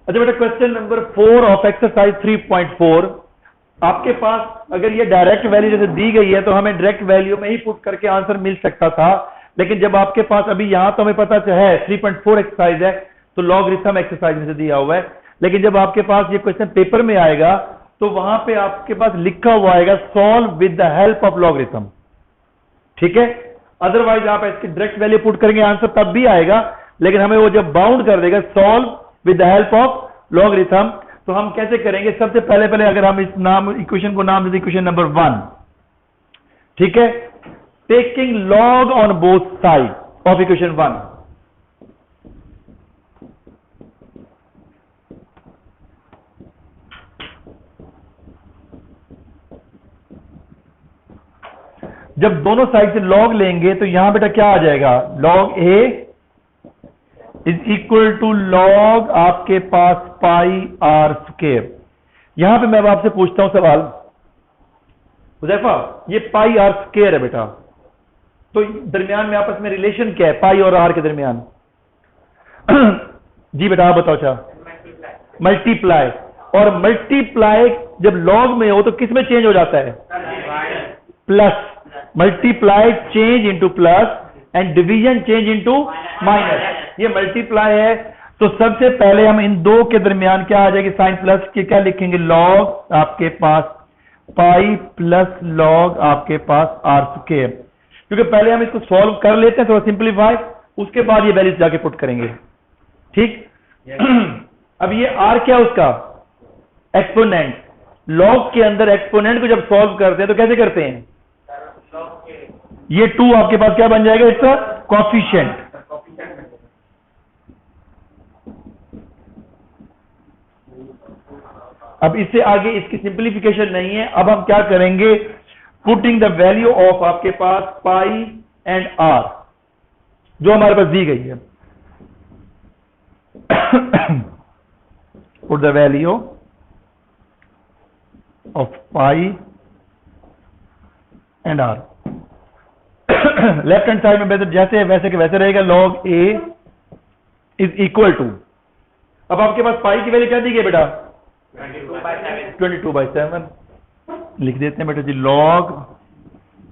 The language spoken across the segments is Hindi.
अच्छा बेटा, क्वेश्चन नंबर 4 ऑफ एक्सरसाइज 3.4, आपके पास अगर ये डायरेक्ट वैल्यू जैसे दी गई है तो हमें डायरेक्ट वैल्यू में ही पुट करके आंसर मिल सकता था, लेकिन जब आपके पास अभी यहां तो हमें पता है 3.4 एक्सरसाइज है तो लॉगरिथम एक्सरसाइज में से दिया हुआ है, लेकिन जब आपके पास ये क्वेश्चन पेपर में आएगा तो वहां पे आपके पास लिखा हुआ आएगा solve with the help of logarithm. ठीक है, अदरवाइज आप इसकी डायरेक्ट वैल्यू पुट करेंगे आंसर तब भी आएगा, लेकिन हमें वो जब बाउंड कर देगा solve with the help of logarithm, तो हम कैसे करेंगे? सबसे पहले अगर हम इस नाम इक्वेशन को नाम देते इक्वेशन नंबर 1, ठीक है, taking log on both side of equation 1। जब दोनों साइड से लॉग लेंगे तो यहां बेटा क्या आ जाएगा? Log a is equal to log आपके पास पाई आर स्क्वायर। यहां पे मैं अब आपसे पूछता हूं सवाल, हुज़ैफा, ये पाई आर स्क्वायर है बेटा, तो दरमियान में आपस में रिलेशन क्या है पाई और आर के दरमियान? जी बेटा आप बताओ। अच्छा, मल्टीप्लाई, और मल्टीप्लाई जब लॉग में हो तो किस में चेंज हो जाता है? Plus. Multiply change into plus and division change into minus. ये मल्टीप्लाई है, तो सबसे पहले हम इन दो के दरमियान क्या आ जाएगी? साइन प्लस के क्या लिखेंगे? लॉग आपके पास पाई प्लस लॉग आपके पास आर स्क्वायर, क्योंकि पहले हम इसको सॉल्व कर लेते हैं थोड़ा सिंप्लीफाई, उसके बाद ये वैल्यूज जाके पुट करेंगे। ठीक अब ये आर क्या उसका? एक्सपोनेंट। लॉग के अंदर एक्सपोनेंट को जब सॉल्व करते हैं तो कैसे करते हैं? ये 2 आपके पास क्या बन जाएगा? इसका कोएफिशिएंट। अब इससे आगे इसकी सिंप्लीफिकेशन नहीं है, अब हम क्या करेंगे? पुटिंग द वैल्यू ऑफ आपके पास पाई एंड आर जो हमारे पास दी गई है। Put the value of pi and r. Left hand side में जैसे वैसे के वैसे रहेगा, log a is equal to, अब आपके पास पाई की वैल्यू क्या दी गई बेटा? 22/7 लिख देते हैं बेटा जी, log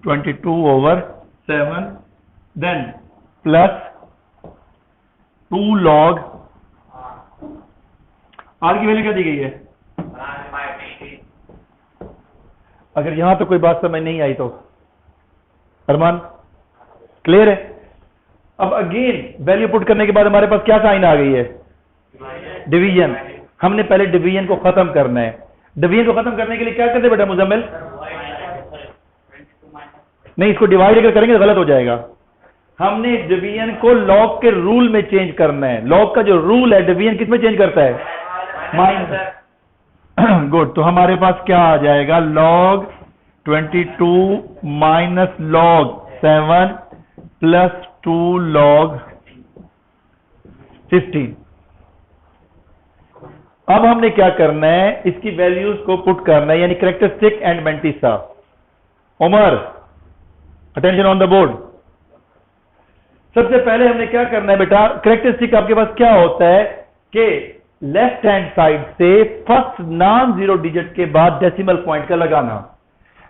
22/7, then plus 2 log r की वैल्यू क्या दी गई है? अगर यहां तो कोई बात समझ नहीं आई तो अरमान क्लियर है? अब अगेन वैल्यू पुट करने के बाद हमारे पास क्या साइन आ गई है? डिवीजन। हमने पहले डिवीजन को खत्म करना है। डिवीजन को खत्म करने के लिए क्या करते बेटा मुजम्मिल? नहीं, इसको डिवाइड अगर करेंगे तो गलत हो जाएगा। हमने डिवीजन को लॉग के रूल में चेंज करना है। लॉग का जो रूल है डिवीजन किस में चेंज करता है? माइनस। गुड, तो हमारे पास क्या आ जाएगा? Log 22 minus log 7 plus 2 log 15। अब हमने क्या करना है? इसकी वैल्यूज को पुट करना है, यानी characteristic and mantissa. Umar attention on the board. सबसे पहले हमने क्या करना है बेटा? कैरेक्टरिस्टिक आपके पास क्या होता है कि लेफ्ट हैंड साइड से फर्स्ट नॉन जीरो डिजिट के बाद डेसिमल पॉइंट का लगाना,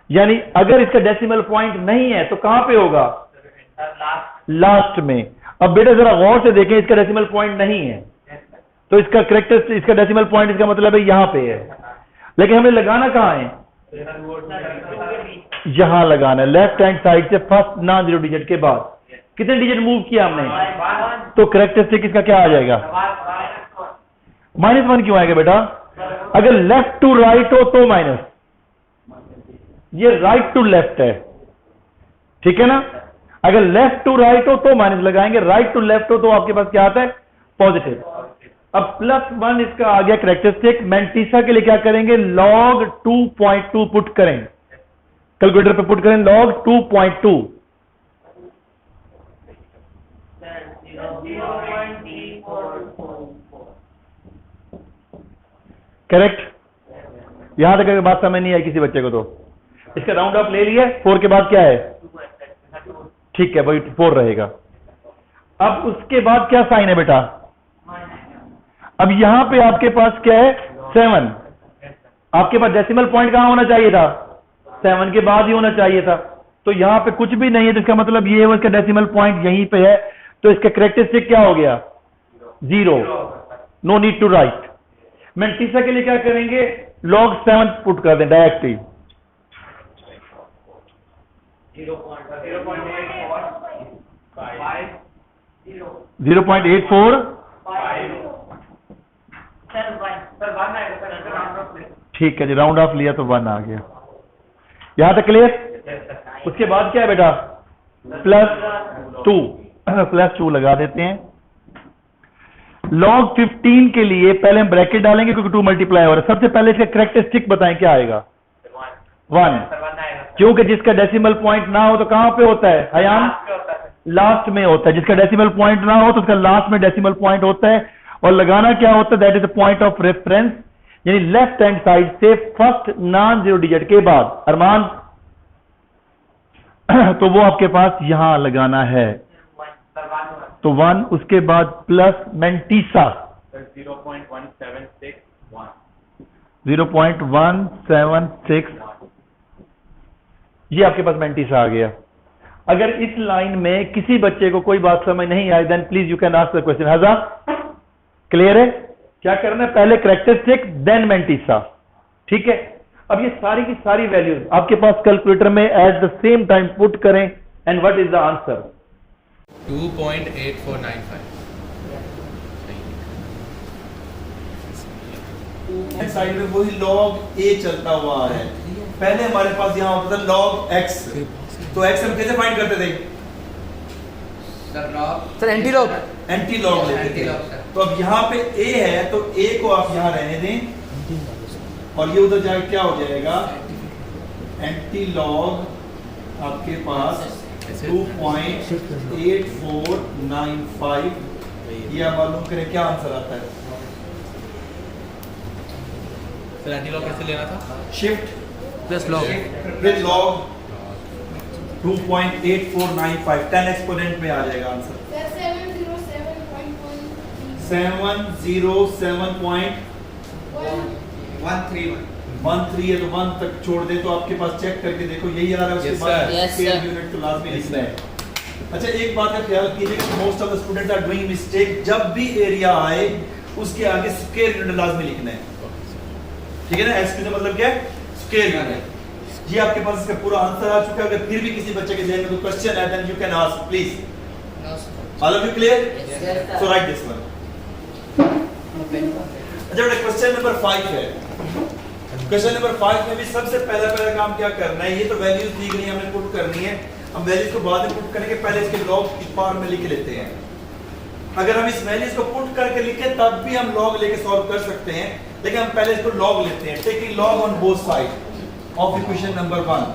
यानी अगर इसका डेसिमल पॉइंट नहीं है तो कहां पे होगा? लास्ट में। अब बेटा जरा गौर से देखें, इसका डेसिमल पॉइंट नहीं है तो इसका करेक्टर, इसका डेसिमल पॉइंट इसका मतलब है यहां पे है, लेकिन हमें लगाना कहां है? यहां लगाना है, लेफ्ट हैंड साइड से फर्स्ट नॉन जीरो डिजिट के बाद। कितने डिजिट मूव किया हमने? तो करेक्टरिस्टिक इसका क्या आ जाएगा? -1 क्यों आएगा बेटा? अगर लेफ्ट टू राइट हो तो माइनस, ये राइट टू लेफ्ट है, ठीक है ना? अगर लेफ्ट टू राइट हो तो माइनस लगाएंगे, राइट टू लेफ्ट हो तो आपके पास क्या आता है? पॉजिटिव। अब +1 इसका आ गया कैरेक्टरिस्टिक। मैंटिसा के लिए क्या करेंगे? log 2.2 पुट करें, कैलकुलेटर पे पुट करें log 2.2। करेक्ट? यहां तक बात समझ नहीं आई किसी बच्चे को तो इसका राउंड ऑफ ले लिया। 4 के बाद क्या है? ठीक है, वही 4 रहेगा। अब उसके बाद क्या साइन है बेटा? अब यहां पे आपके पास क्या है 7, आपके पास डेसिमल पॉइंट कहां होना चाहिए था 7 के बाद ही होना चाहिए था, तो यहां पे कुछ भी नहीं है, तो इसका मतलब ये है इसका डेसिमल पॉइंट यहीं पे है, तो इसका कैरेक्टरिस्टिक क्या हो गया 0, no need to write. Mantissa के लिए क्या करेंगे log 7 पुट कर दें डायरेक्ट ही 0.84 ठीक है जी, राउंड ऑफ लिया तो 1 आ गया। यहां तक क्लियर। उसके बाद क्या है बेटा +2 +2 लगा देते हैं। log 15 के लिए पहले हम ब्रैकेट डालेंगे क्योंकि 2 मल्टीप्लाई हो रहा है। सबसे पहले इसका कैरेक्टरिस्टिक बताएं क्या आएगा 1, क्योंकि जिसका डेसिमल पॉइंट ना हो तो कहां पे होता है हयान लास्ट में होता है, जिसका डेसिमल पॉइंट ना हो तो उसका लास्ट में डेसिमल पॉइंट होता है। और लगाना क्या होता है that is the point of reference, यानी लेफ्ट हैंड साइड से फर्स्ट नॉन जीरो डिजिट के बाद अरमान तो वो आपके पास यहां लगाना है, तो 1 उसके बाद प्लस मैंटिसा 0.176 ये आपके पास मैंटिसा आ गया। अगर इस लाइन में किसी बच्चे को कोई बात समझ नहीं आई then please you can ask the question. हजा क्लियर है? क्या करना है पहले कैरेक्टरिस्टिक देन मैंटिसा, ठीक है। अब ये सारी की सारी वैल्यूज आपके पास कैलकुलेटर में at the same time put करें and what is the answer 2.8495। Side में वही log a चलता हुआ है। पहले हमारे पास यहाँ होता था log x, तो x हम कैसे फाइंड करते थे सर एंटी लॉग लेते थे। तो अब यहाँ पे a है तो a को आप यहाँ रहने दें और ये उधर जाके क्या हो जाएगा एंटी लॉग आपके पास 2.8495। ये आप मालूम करें क्या आंसर आता है। सर एंटी लॉग कैसे लेना था shift plus log with log 2.8495 10 exponent में आ जाएगा आंसर 707.13 है तो 1 तक छोड़ दे तो आपके पास चेक करके देखो यही आ रहा है। उसके बाद स्क्वायर यूनिट तो लाजमी लिखना है। अच्छा एक बात का ख्याल कीजिएगा most of the students are doing mistake, जब भी एरिया आए उसके आगे स्क्वायर यूनिट लाजमी लिखना है, ठीक है ना। एसक्यू का मतलब क्या है स्क्वायर यूनिट। ये आपके पास इसका पूरा आंसर आ चुका है। अगर फिर भी किसी बच्चे के ध्यान में कोई क्वेश्चन है then you can ask please. All of you clear? So write this one. अच्छा बेटा क्वेश्चन नंबर 5 है। क्वेश्चन नंबर 5 में भी सबसे पहला काम क्या करना है, ये तो वैल्यूज दी गई हमने पुट करनी है। हम वैल्यूज को बाद में पुट करेंगे, पहले इसके लॉग की फॉर्म में लिख लेते हैं। अगर हम इस वैल्यूज को पुट करके लिखें तब भी हम लॉग लेके सॉल्व कर सकते हैं, लेकिन हम पहले इसको लॉग लेते हैं। Taking log on both side of equation number 1।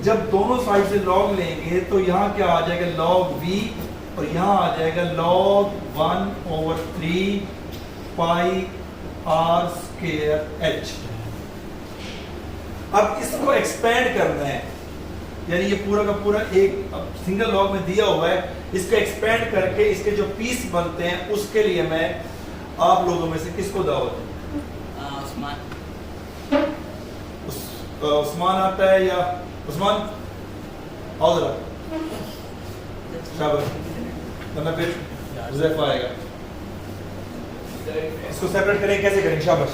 जब दोनों साइड से लॉग लेंगे तो यहाँ क्या आ जाएगा log v और यहाँ आ जाएगा log 1/3 पाई r स्क्वायर h। अब इसको एक्सपेंड करना है, यानी ये पूरा का पूरा एक सिंगल लॉग में दिया हुआ है, इसको एक्सपेंड करके इसके जो पीस बनते हैं उसके लिए मैं आप लोगों में से किसको दावत दूं? उस्मान आता है या उस्मान आओ जरा शाबाश, वरना फिर हुज़ैफा आएगा। इसको सेपरेट करें, कैसे करें? शाबाश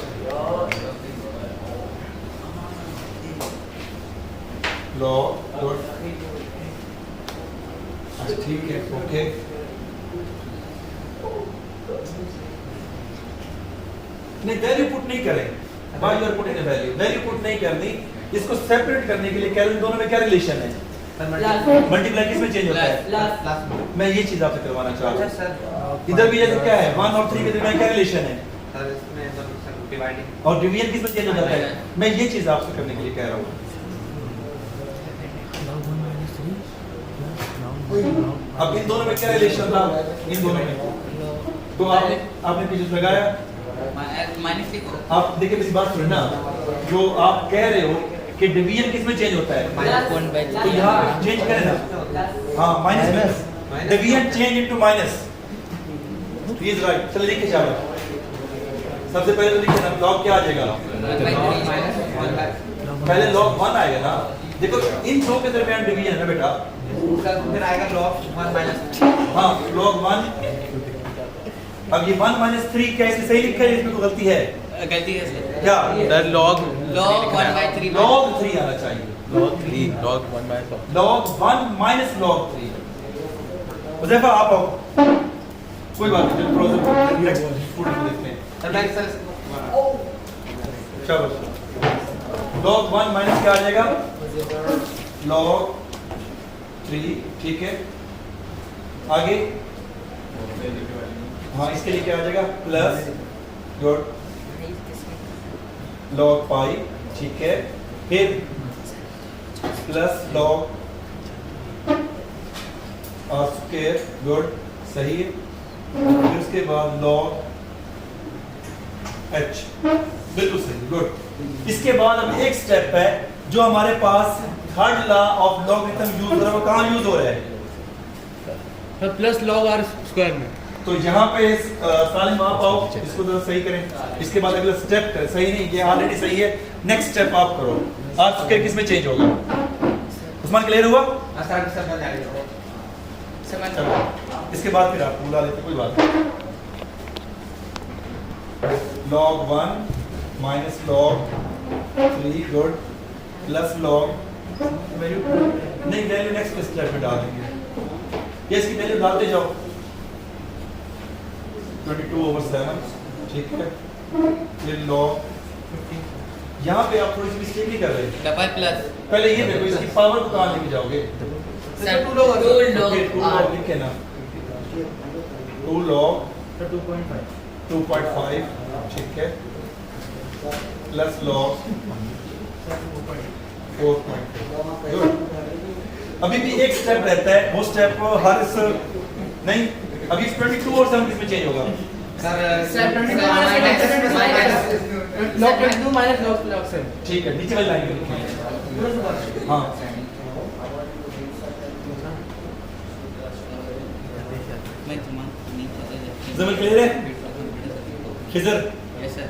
लो गुड, अच्छा ठीक है ओके। नहीं वैल्यू पुट नहीं करें, by your putting value put नहीं करनी। इसको सेपरेट करने के लिए क्या दोनों में क्या रिलेशन है? मल्टीप्लाई किस में चेंज होता है? मैं ये चीज आपसे करवाना चाह रहा हूं। इधर भी जैसे क्या है 1 और 3 के दरमियान क्या रिलेशन है? और डिवीजन किस में चेंज हो जाता है? मैं ये चीज आपसे करने के लिए कह रहा हूं। अब इन दोनों में क्या रिलेशन था? इन दोनों में तो आपने पीछे लगाया, आप देखिए मेरी बात सुनना, जो आप कह रहे हो कि डिवीजन किस में चेंज होता है तो यहाँ चेंज करें ना, हाँ minus division change into minus, he is right. चलिए लिखिए शाबाश। सबसे पहले तो लिखिए ना लॉग क्या आ जाएगा, पहले लॉग 1 आएगा ना। देखो इन दो के दरमियान डिवीजन है ना बेटा, फिर आएगा log 1 minus हाँ log 1। अब ये 1 - 3 क्या इसमें सही लिखा है, इसमें तो गलती है गलती है सर। क्या, सर log 1/3 log 3 आना चाहिए, log 3 log 1 minus log 1 minus log 3। Huzaifa आप आओ, कोई बात नहीं, प्रोसेस नेक्स्ट स्टूडेंट देखते हैं। सर शाबाश। log 1 माइनस क्या आ जाएगा, log 3, ठीक है। आगे हाँ इसके लिए क्या आ जाएगा, प्लस गुड log पाई, ठीक है। फिर plus log r square, good सही है। फिर उसके बाद log h, बिल्कुल सही, गुड। इसके बाद अब एक स्टेप है जो हमारे पास third law of logarithm use हो रहा है, वो कहाँ यूज हो रहा है, sir plus log r square में। तो यहाँ पे सालिम आप आओ, इसको जरा सही करें। इसके बाद अगला स्टेप है, सही नहीं ये ऑलरेडी सही है, नेक्स्ट स्टेप आप करो। आज स्क्वायर किस में चेंज होगा, उस्मान क्लियर हुआ। चलो, इसके बाद फिर आप बुला लेते, कोई बात नहीं। log 1 minus log 3, good, plus log value नहीं, वैल्यू नेक्स्ट स्टेप में डाल देंगे, ये इसकी वैल्यू डालते जाओ। 22/7, ठीक है। फिर log, यहाँ पे आप थोड़ी सी मिस्टेक नहीं कर रहे, डबल प्लस पहले ये देखो इसकी पावर को कहाँ लेके जाओगे, सर 2 log लिखे ना, 2 log 2.5, ठीक है, प्लस log 4.2। अभी भी एक स्टेप रहता है, वो स्टेप को हर नहीं, अभी 22 और 7 किसमें चेंज होगा, सर 22 minus log 7, ठीक है, नीचे वाली लाइन में लिखें। हाँ जमीन क्लियर है, खिजर यस सर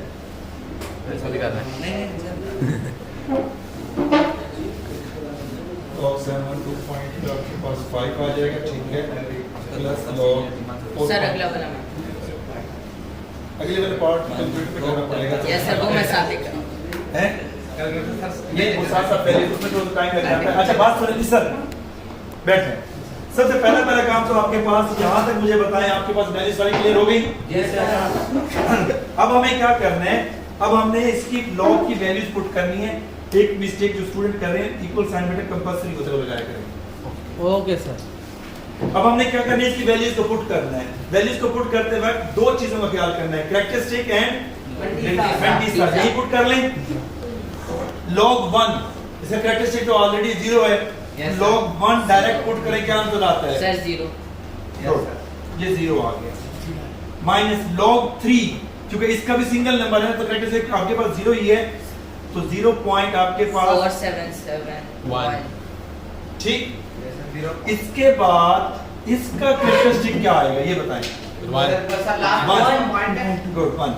log 7 2.5 आ जाएगा, ठीक है, प्लस log 4। सर अगला वाला में अगले वाले पार्ट कंप्लीट करना पड़ेगा, यस सर वो मैं साथ देख रहा हूँ। हैं ये वो साथ पहले उसमें जो टाइम लग जाता है। अच्छा बात सुनिए सर, बैठे। सबसे पहला काम तो आपके पास यहाँ तक मुझे बताएं, आपके पास वैल्यू सारी क्लियर हो गई। अब हमें क्या करना है, अब हमने इसकी लॉग की वैल्यूज पुट करनी है। एक मिस्टेक जो स्टूडेंट कर रहे हैं, इक्वल साइन बेटा कंपल्सरी होता है लगाया करें। Okay sir. अब हमने क्या करना है, इसकी वैल्यूज को पुट करना है। वैल्यूज को पुट करते वक्त दो चीजों का ख्याल करना है, कैरेक्टरिस्टिक एंड मल्टीप्लाई। यही पुट कर लें। log 1 इसका कैरेक्टरिस्टिक तो ऑलरेडी 0 है, log 1 डायरेक्ट पुट करें, क्या आंसर आता है सर 0, ये 0 आ गया। माइनस log 3, क्योंकि इसका भी सिंगल नंबर है तो कैरेक्टरिस्टिक आपके पास 0 ही है, तो 0 पॉइंट आपके पास 4771, ठीक। इसके बाद इसका कैरेक्टरिस्टिक क्या आएगा ये बताएं। गुड 1।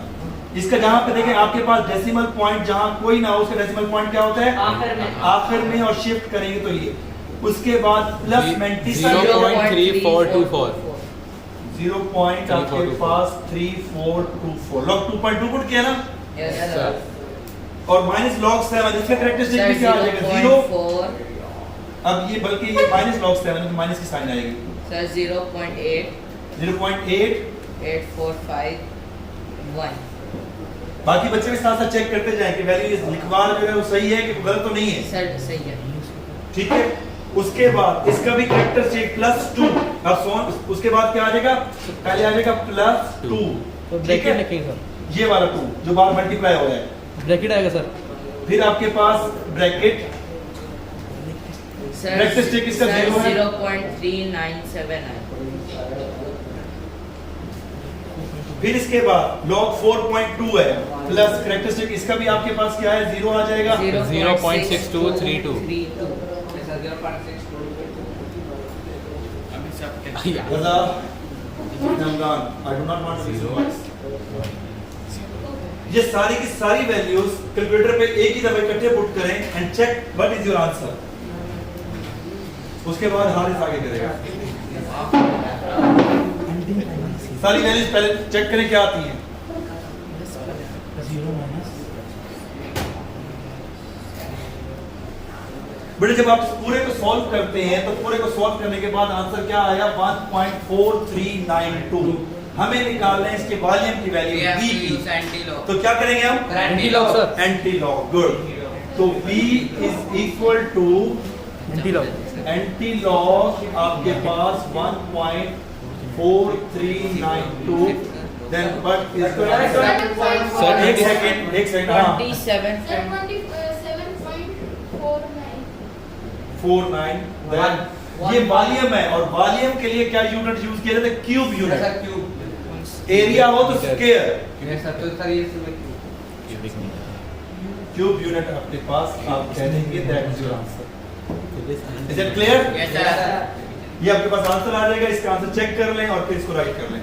इसका जहां पे देखें आपके पास डेसिमल पॉइंट जहां कोई ना हो, उसका डेसिमल पॉइंट क्या होता है आखिर में, और शिफ्ट करेंगे तो ये। उसके बाद प्लस 0.3424 0 पॉइंट आपके पास 3424 log 2.2 पुट किया ना, यस सर। और माइनस log 7 इसका कैरेक्टरिस्टिक भी क्या आ जाएगा 0। 0.4 अब ये बल्कि ये माइनस log 7 तो माइनस की साइन आएगी, सर 0.8 0.8451। बाकी बच्चे भी साथ साथ चेक करते जाएं कि वैल्यू लिखवा जो है वो सही है कि गलत तो नहीं है, सर सही है। ठीक है। उसके बाद इसका भी कैरेक्टरिस्टिक +2। अब सोन उसके बाद क्या आ जाएगा, पहले आ जाएगा +2, तो ठीक ब्रैकेट है, लिखेंगे सर, ये वाला 2 जो बार मल्टीप्लाई हो रहा है, ब्रैकेट आएगा सर। फिर आपके पास ब्रैकेट, सर कैरेक्टरिस्टिक इसका 0 है, 0.397 है। फिर इसके बाद log 4.2 है, प्लस कैरेक्टरिस्टिक इसका भी आपके पास क्या है 0 आ जाएगा, 0.6232 रजा I'm gone. I do not want to listen voice. ये सारी की सारी वैल्यूज कैलकुलेटर पे एक ही दफा इकट्ठे पुट करें and check what is your answer. उसके बाद हारिस आगे करेगा। सारी वैल्यूज पहले चेक करें क्या आती हैं। बेटे जब आप पूरे को सॉल्व करते हैं तो पूरे को सॉल्व करने के बाद आंसर क्या आया 1.4392। हमें निकालना है इसके वॉल्यूम की value We have v to की। use anti-lock. तो क्या करेंगे हम antilog sir. Antilog. Good. तो v is equal to antilog आपके पास 1.4392 then what is the answer. एक सेकंड हाँ 49 देन ये वॉल्यूम है और वॉल्यूम के लिए क्या यूनिट यूज किया जाता है क्यूब यूनिट। एरिया हो तो स्क्वायर क्यूब यूनिट आपके पास आप कह देंगे that is your answer. Is it clear? Yes, sir. ये आपके पास आंसर आ जाएगा। इसका आंसर चेक कर लें और फिर इसको राइट कर लें।